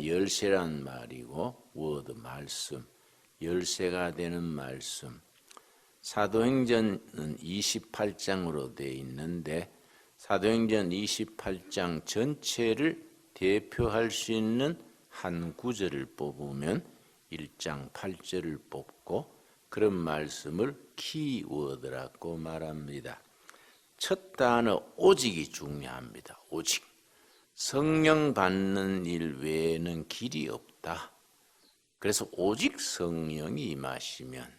열쇠란 말이고 워드 말씀, 열쇠가 되는 말씀. 사도행전은 28장으로 되어 있는데 사도행전 28장 전체를 대표할 수 있는 한 구절을 뽑으면 1장 8절을 뽑고 그런 말씀을 키워드라고 말합니다. 첫 단어 오직이 중요합니다. 오직. 성령 받는 일 외에는 길이 없다. 그래서 오직 성령이 임하시면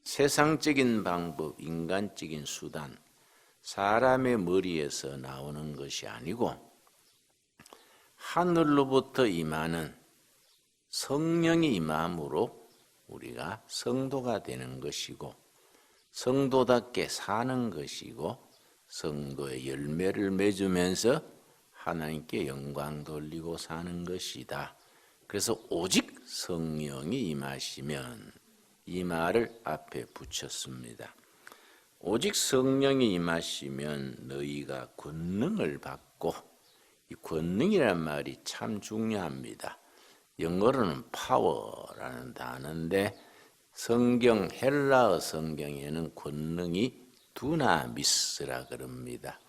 세상적인 방법, 인간적인 수단, 사람의 머리에서 나오는 것이 아니고 하늘로부터 임하는 성령이 임함으로 우리가 성도가 되는 것이고 성도답게 사는 것이고 성도의 열매를 맺으면서 하나님께 영광 돌리고 사는 것이다. 그래서 오직 성령이 임하시면 이 말을 앞에 붙였습니다. 오직 성령이 임하시면 너희가 권능을 받고 이 권능이란 말이 참 중요합니다. 영어로는 파워라는 단어인데 성경 헬라어 성경에는 권능이 두나미스라 그럽니다.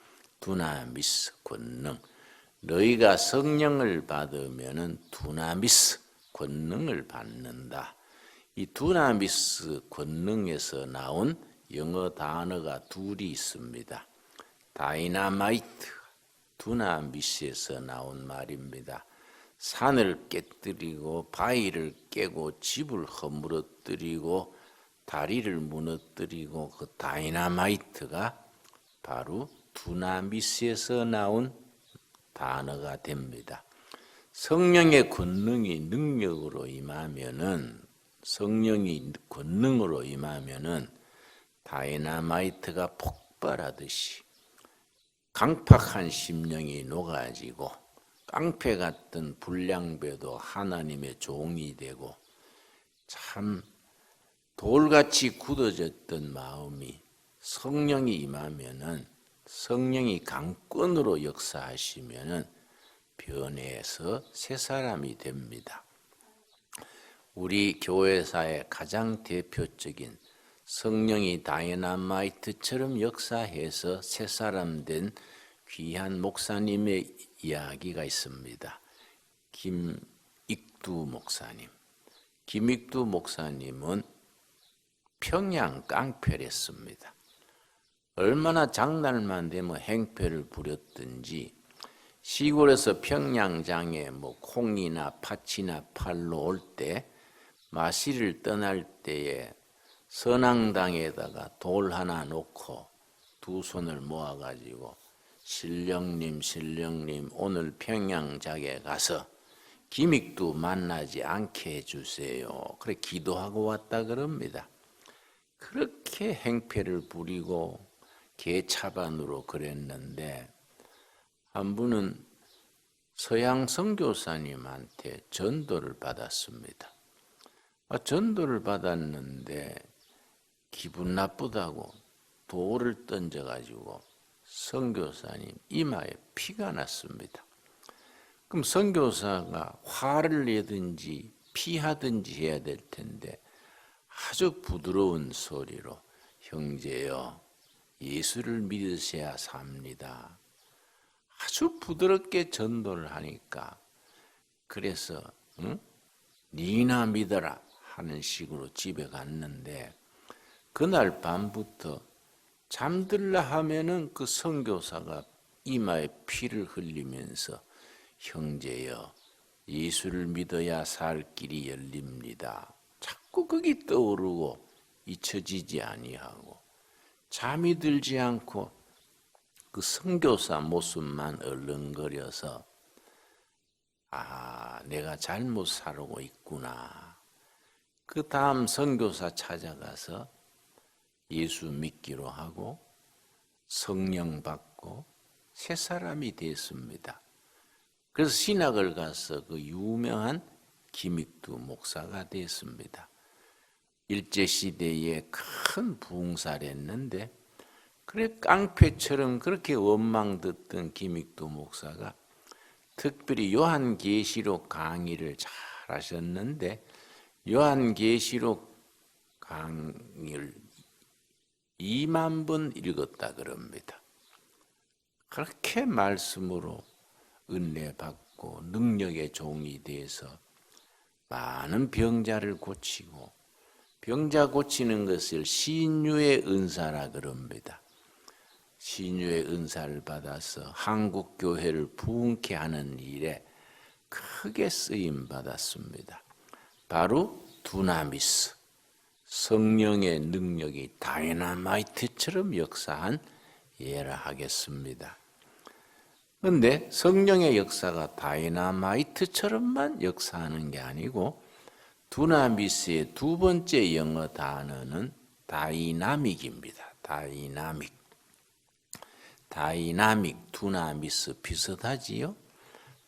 두나미스 권능. 너희가 성령을 받으면은 두나미스 권능을 받는다. 이 두나미스 권능에서 나온 영어 단어가 둘이 있습니다. 다이나마이트, 두나미스에서 나온 말입니다. 산을 깨뜨리고 바위를 깨고 집을 허물어뜨리고 다리를 무너뜨리고 그 다이나마이트가 바로 두나미스에서 나온 단어가 됩니다. 성령의 권능이 능력으로 임하면은 성령이 권능으로 임하면은 다이나마이트가 폭발하듯이 강팍한 심령이 녹아지고 깡패 같은 불량배도 하나님의 종이 되고 참 돌같이 굳어졌던 마음이 성령이 임하면은 성령이 강권으로 역사하시면은 변해서 새 사람이 됩니다. 우리 교회사의 가장 대표적인 성령이 다이나마이트처럼 역사해서 새 사람 된 귀한 목사님의 이야기가 있습니다. 김익두 목사님. 김익두 목사님은 평양 깡패랬습니다. 얼마나 장날만 되면 행패를 부렸든지 시골에서 평양장에 콩이나 팥이나 팔러 올 때 마시를 떠날 때에 선앙당에다가 돌 하나 놓고 두 손을 모아가지고 신령님 오늘 평양장에 가서 김익두 만나지 않게 해주세요. 그래 기도하고 왔다 그럽니다. 그렇게 행패를 부리고 개차반으로 그랬는데 한 분은 서양 선교사님한테 전도를 받았습니다. 전도를 받았는데 기분 나쁘다고 돌을 던져가지고 선교사님 이마에 피가 났습니다. 그럼 선교사가 화를 내든지 피하든지 해야 될 텐데 아주 부드러운 소리로 형제여 예수를 믿으셔야 삽니다. 아주 부드럽게 전도를 하니까 그래서 니나 믿어라 하는 식으로 집에 갔는데 그날 밤부터 잠들라 하면은 그 선교사가 이마에 피를 흘리면서 형제여 예수를 믿어야 살 길이 열립니다. 자꾸 그게 떠오르고 잊혀지지 아니하고 잠이 들지 않고 그 선교사 모습만 얼렁거려서 내가 잘못 살고 있구나. 그 다음 선교사 찾아가서 예수 믿기로 하고 성령 받고 새 사람이 됐습니다. 그래서 신학을 가서 그 유명한 김익두 목사가 됐습니다. 일제시대에 큰 부흥사를 했는데 그래 깡패처럼 그렇게 원망 듣던 김익두 목사가 특별히 요한계시록 강의를 잘 하셨는데 요한계시록 강의를 2만 번 읽었다 그럽니다. 그렇게 말씀으로 은혜 받고 능력의 종이 돼서 많은 병자를 고치고 병자 고치는 것을 신유의 은사라 그럽니다. 신유의 은사를 받아서 한국 교회를 부흥케 하는 일에 크게 쓰임 받았습니다. 바로 두나미스, 성령의 능력이 다이너마이트처럼 역사한 예라 하겠습니다. 그런데 성령의 역사가 다이너마이트처럼만 역사하는 게 아니고 두나미스의 두 번째 영어 단어는 다이나믹입니다. 다이나믹, 두나미스 비슷하지요?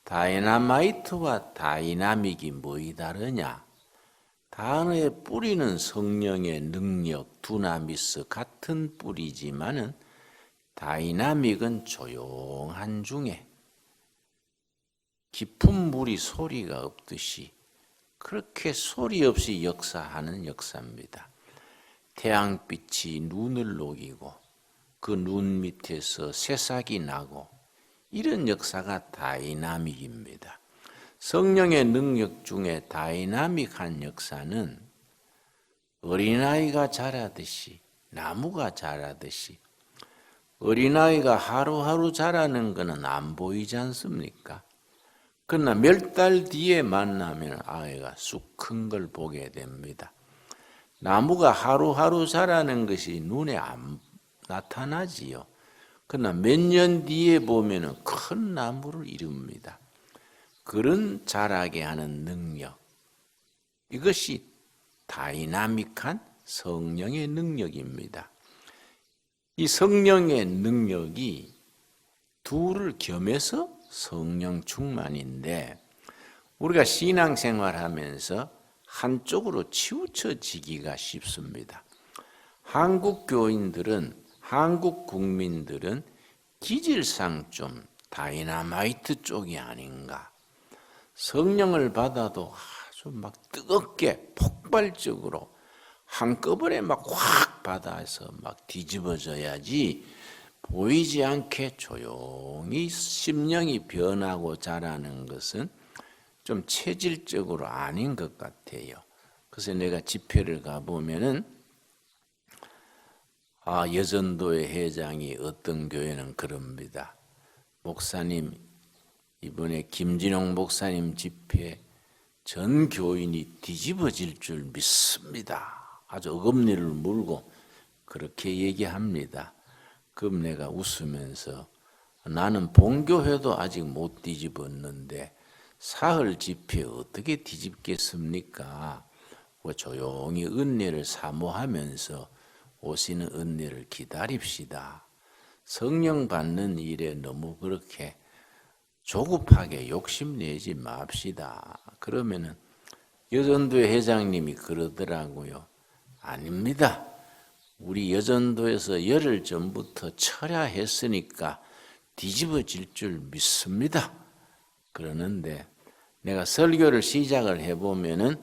다이너마이트와 다이나믹이 뭐이 다르냐? 단어의 뿌리는 성령의 능력, 두나미스 같은 뿌리지만은 다이나믹은 조용한 중에 깊은 물이 소리가 없듯이 그렇게 소리 없이 역사하는 역사입니다. 태양빛이 눈을 녹이고 그 눈 밑에서 새싹이 나고 이런 역사가 다이나믹입니다. 성령의 능력 중에 다이나믹한 역사는 어린아이가 자라듯이 나무가 자라듯이 어린아이가 하루하루 자라는 것은 안 보이지 않습니까? 그러나 몇 달 뒤에 만나면 아이가 쑥 큰 걸 보게 됩니다. 나무가 하루하루 자라는 것이 눈에 안 나타나지요. 그러나 몇 년 뒤에 보면 큰 나무를 이룹니다. 그런 자라게 하는 능력, 이것이 다이나믹한 성령의 능력입니다. 이 성령의 능력이 둘을 겸해서 성령 충만인데 우리가 신앙생활하면서 한쪽으로 치우쳐지기가 쉽습니다. 한국 교인들은, 한국 국민들은 기질상 좀 다이너마이트 쪽이 아닌가. 성령을 받아도 아주 막 뜨겁게 폭발적으로 한꺼번에 막 확 받아서 막 뒤집어져야지 보이지 않게 조용히 심령이 변하고 자라는 것은 좀 체질적으로 아닌 것 같아요. 그래서 내가 집회를 가보면은 여전도의 회장이 어떤 교회는 그럽니다. 목사님, 이번에 김진홍 목사님 집회 전 교인이 뒤집어질 줄 믿습니다. 아주 어금니를 물고 그렇게 얘기합니다. 그럼 내가 웃으면서 나는 본교회도 아직 못 뒤집었는데 사흘 집회 어떻게 뒤집겠습니까? 조용히 은혜를 사모하면서 오시는 은혜를 기다립시다. 성령 받는 일에 너무 그렇게 조급하게 욕심내지 맙시다. 그러면은 여전도회 회장님이 그러더라고요. 아닙니다. 우리 여전도에서 열흘 전부터 철야했으니까 뒤집어질 줄 믿습니다. 그러는데 내가 설교를 시작을 해보면은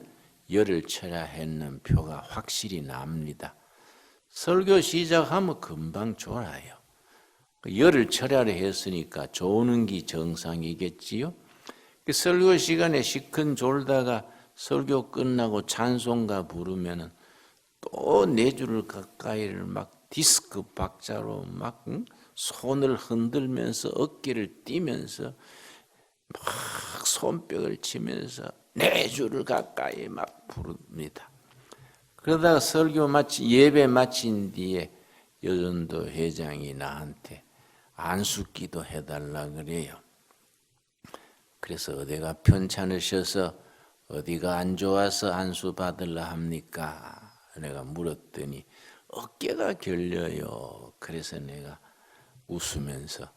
열흘 철야했는 표가 확실히 납니다. 설교 시작하면 금방 졸아요. 열흘 철야를 했으니까 조는 게 정상이겠지요. 설교 시간에 시큰 졸다가 설교 끝나고 찬송가 부르면은 또 4줄 가까이를 막 디스크 박자로 막 손을 흔들면서 어깨를 띄면서 막 손뼉을 치면서 4줄을 가까이 막 부릅니다. 그러다가 설교 예배 마친 뒤에 여전도 회장이 나한테 안수기도 해달라 그래요. 그래서 어디가 편찮으셔서 어디가 안 좋아서 안수 받으려 합니까? 내가 물었더니 어깨가 결려요. 그래서 내가 웃으면서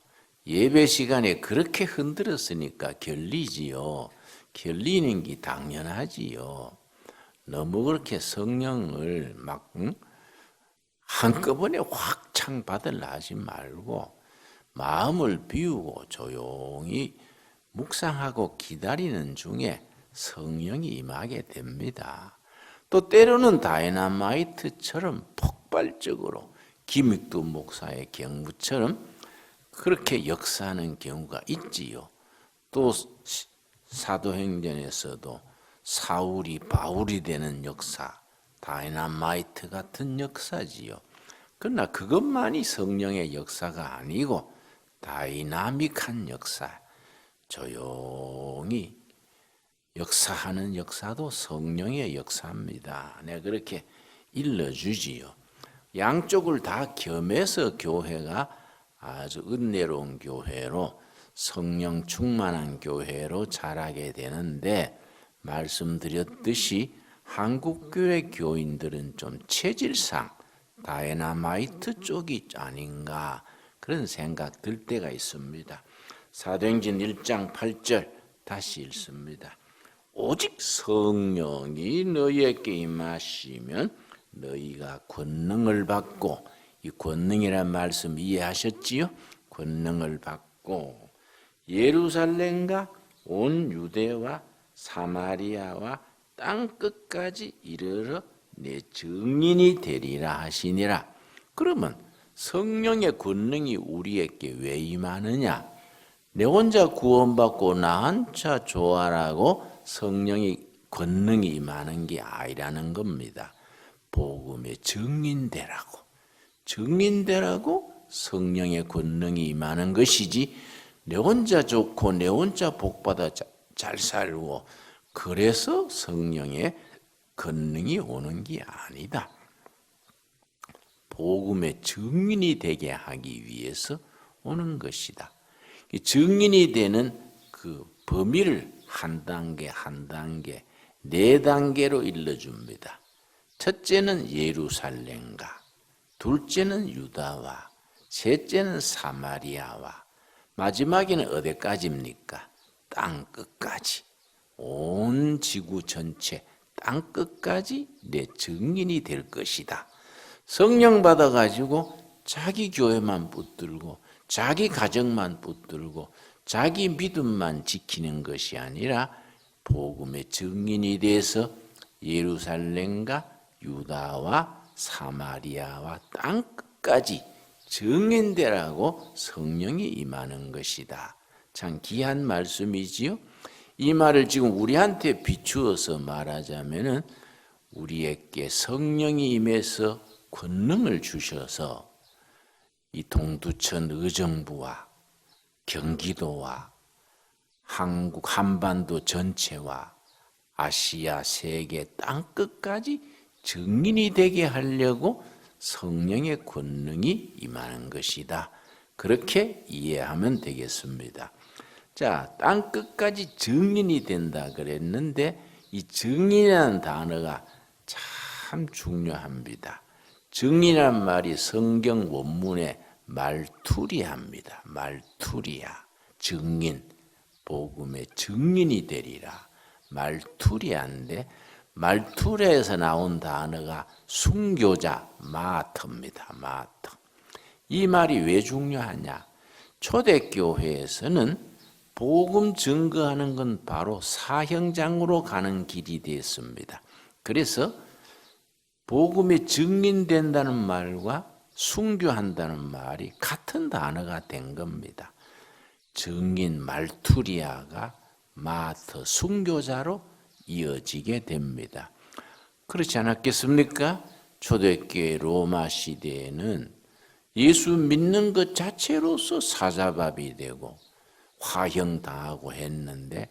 예배 시간에 그렇게 흔들었으니까 결리지요. 결리는 게 당연하지요. 너무 그렇게 성령을 막 한꺼번에 확창 받으려 하지 말고 마음을 비우고 조용히 묵상하고 기다리는 중에 성령이 임하게 됩니다. 또 때로는 다이너마이트처럼 폭발적으로 김익두 목사의 경우처럼 그렇게 역사하는 경우가 있지요. 또 사도행전에서도 사울이 바울이 되는 역사, 다이너마이트 같은 역사지요. 그러나 그것만이 성령의 역사가 아니고 다이나믹한 역사, 조용히 역사하는 역사도 성령의 역사입니다. 내가 그렇게 일러주지요. 양쪽을 다 겸해서 교회가 아주 은혜로운 교회로 성령 충만한 교회로 자라게 되는데, 말씀드렸듯이 한국교회 교인들은 좀 체질상 다이너마이트 쪽이 아닌가 그런 생각 들 때가 있습니다. 사도행전 1장 8절 다시 읽습니다. 오직 성령이 너희에게 임하시면 너희가 권능을 받고, 이 권능이란 말씀 이해하셨지요? 권능을 받고 예루살렘과 온 유대와 사마리아와 땅 끝까지 이르러 내 증인이 되리라 하시니라. 그러면 성령의 권능이 우리에게 왜 임하느냐? 내 혼자 구원받고 나 혼자 좋아라고 성령의 권능이 임하는 게 아니라는 겁니다. 복음의 증인되라고 성령의 권능이 임하는 것이지, 내 혼자 좋고 내 혼자 복받아 잘 살고 그래서 성령의 권능이 오는 게 아니다. 복음의 증인이 되게 하기 위해서 오는 것이다. 증인이 되는 그 범위를 한 단계 한 단계, 네 단계로 일러줍니다. 첫째는 예루살렘과, 둘째는 유다와, 셋째는 사마리아와, 마지막에는 어디까지입니까? 땅 끝까지. 온 지구 전체 땅 끝까지 내 증인이 될 것이다. 성령 받아가지고 자기 교회만 붙들고 자기 가정만 붙들고 자기 믿음만 지키는 것이 아니라 복음의 증인이 돼서 예루살렘과 유다와 사마리아와 땅 끝까지 증인되라고 성령이 임하는 것이다. 참 귀한 말씀이지요. 이 말을 지금 우리한테 비추어서 말하자면은 우리에게 성령이 임해서 권능을 주셔서 이 동두천 의정부와 경기도와 한국 한반도 전체와 아시아 세계 땅 끝까지 증인이 되게 하려고 성령의 권능이 임하는 것이다. 그렇게 이해하면 되겠습니다. 자, 땅 끝까지 증인이 된다 그랬는데 이 증인이라는 단어가 참 중요합니다. 증인이란 말이 성경 원문에 말투리아입니다. 말투리아, 증인, 복음의 증인이 되리라. 말투리아인데 말투리아에서 나온 단어가 순교자, 마터입니다. 마터. 이 말이 왜 중요하냐? 초대교회에서는 복음 증거하는 건 바로 사형장으로 가는 길이 되었습니다. 그래서 복음이 증인된다는 말과 순교한다는 말이 같은 단어가 된 겁니다. 증인 말투리아가 마터 순교자로 이어지게 됩니다. 그렇지 않았겠습니까? 초대교회 로마 시대에는 예수 믿는 것 자체로서 사자밥이 되고 화형당하고 했는데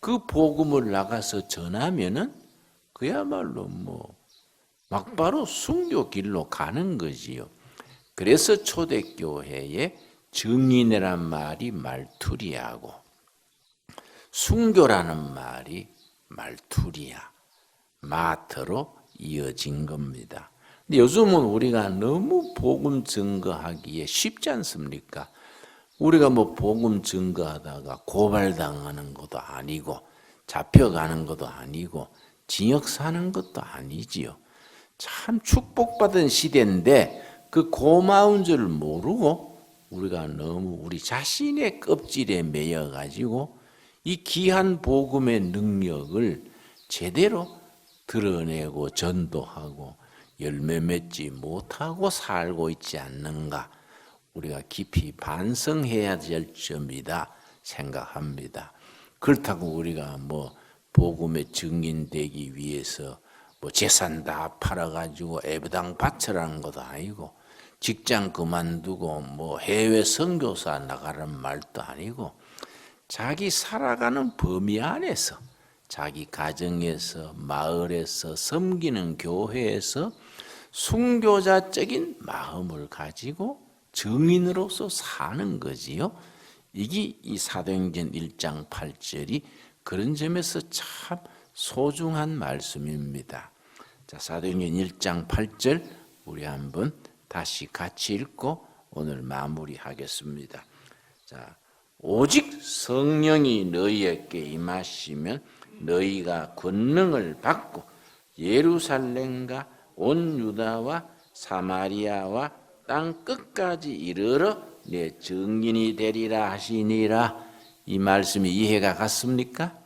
그 복음을 나가서 전하면은 그야말로 막바로 순교 길로 가는 거지요. 그래서 초대교회에 증인이란 말이 말투리아고 순교라는 말이 말투리아, 마터로 이어진 겁니다. 근데 요즘은 우리가 너무 복음 증거하기에 쉽지 않습니까? 우리가 복음 증거하다가 고발당하는 것도 아니고 잡혀가는 것도 아니고 징역 사는 것도 아니지요. 참 축복받은 시대인데 그 고마운 줄 모르고 우리가 너무 우리 자신의 껍질에 매여 가지고 이 귀한 복음의 능력을 제대로 드러내고 전도하고 열매 맺지 못하고 살고 있지 않는가, 우리가 깊이 반성해야 될 점이다 생각합니다. 그렇다고 우리가 복음의 증인되기 위해서 재산 다 팔아가지고 예배당 바쳐라는 것도 아니고, 직장 그만두고 해외 선교사 나가라는 말도 아니고, 자기 살아가는 범위 안에서, 자기 가정에서, 마을에서, 섬기는 교회에서 순교자적인 마음을 가지고 증인으로서 사는 거지요. 이게 이 사도행전 1장 8절이 그런 점에서 참 소중한 말씀입니다. 자, 사도행전 1장 8절 우리 한번 다시 같이 읽고 오늘 마무리하겠습니다. 자, 오직 성령이 너희에게 임하시면 너희가 권능을 받고 예루살렘과 온 유다와 사마리아와 땅 끝까지 이르러 내 증인이 되리라 하시니라. 이 말씀이 이해가 갔습니까?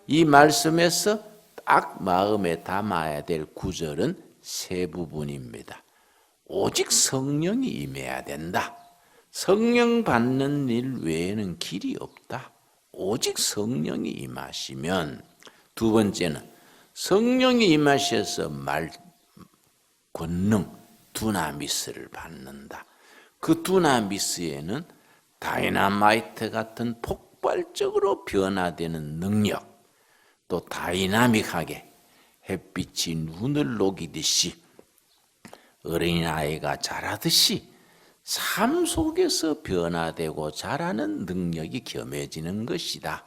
이 말씀에서 딱 마음에 담아야 될 구절은 세 부분입니다. 오직 성령이 임해야 된다. 성령 받는 일 외에는 길이 없다. 오직 성령이 임하시면, 두 번째는 성령이 임하셔서 권능, 두나미스를 받는다. 그 두나미스에는 다이나마이트 같은 폭발적으로 변화되는 능력, 또 다이나믹하게 햇빛이 눈을 녹이듯이 어린아이가 자라듯이 삶 속에서 변화되고 자라는 능력이 겸해지는 것이다.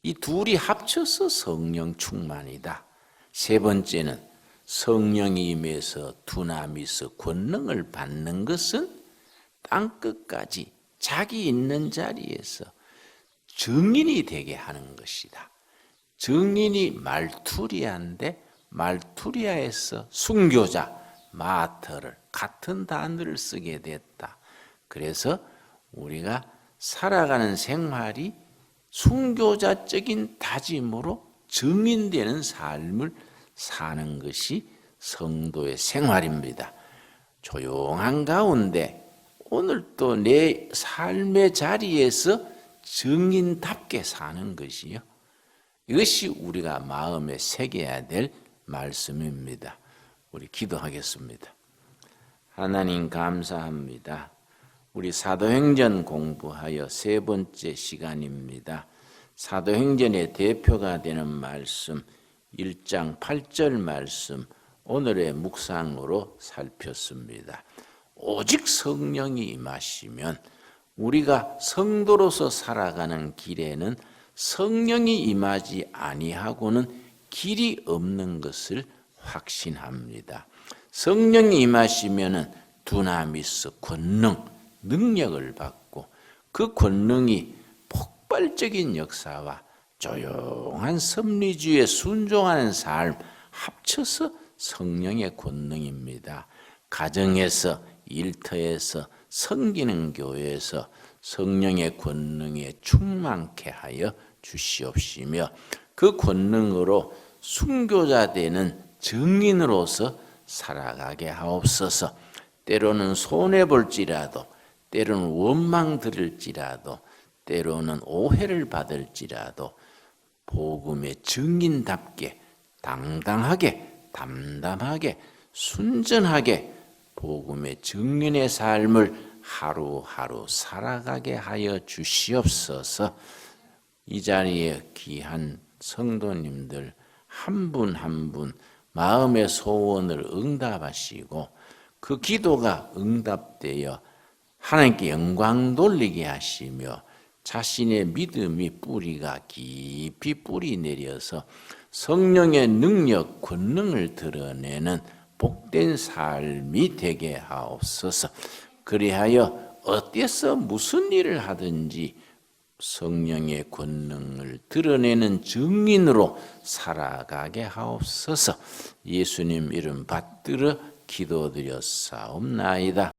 이 둘이 합쳐서 성령 충만이다. 세 번째는 성령이 임해서 두나미스 권능을 받는 것은 땅끝까지 자기 있는 자리에서 증인이 되게 하는 것이다. 증인이 말투리아인데 말투리아에서 순교자, 마터를 같은 단어를 쓰게 됐다. 그래서 우리가 살아가는 생활이 순교자적인 다짐으로 증인되는 삶을 사는 것이 성도의 생활입니다. 조용한 가운데 오늘 또 내 삶의 자리에서 증인답게 사는 것이요, 이것이 우리가 마음에 새겨야 될 말씀입니다. 우리 기도하겠습니다. 하나님 감사합니다. 우리 사도행전 공부하여 세 번째 시간입니다. 사도행전의 대표가 되는 말씀 1장 8절 말씀 오늘의 묵상으로 살폈습니다. 오직 성령이 임하시면, 우리가 성도로서 살아가는 길에는 성령이 임하지 아니하고는 길이 없는 것을 확신합니다. 성령이 임하시면은 두나미스 권능, 능력을 받고 그 권능이 폭발적인 역사와 조용한 섭리주의에 순종하는 삶 합쳐서 성령의 권능입니다. 가정에서, 일터에서, 섬기는 교회에서 성령의 권능에 충만케 하여 주시옵시며, 그 권능으로 순교자 되는 증인으로서 살아가게 하옵소서. 때로는 손해볼지라도, 때로는 원망 들을지라도, 때로는 오해를 받을지라도 복음의 증인답게 당당하게, 담담하게, 순전하게 복음의 증인의 삶을 하루하루 살아가게 하여 주시옵소서. 이 자리에 귀한 성도님들 한 분 한 분 마음의 소원을 응답하시고 그 기도가 응답되어 하나님께 영광 돌리게 하시며 자신의 믿음이 뿌리가 깊이 뿌리 내려서 성령의 능력, 권능을 드러내는 복된 삶이 되게 하옵소서. 그리하여 어디서 무슨 일을 하든지 성령의 권능을 드러내는 증인으로 살아가게 하옵소서. 예수님 이름 받들어 기도드렸사옵나이다.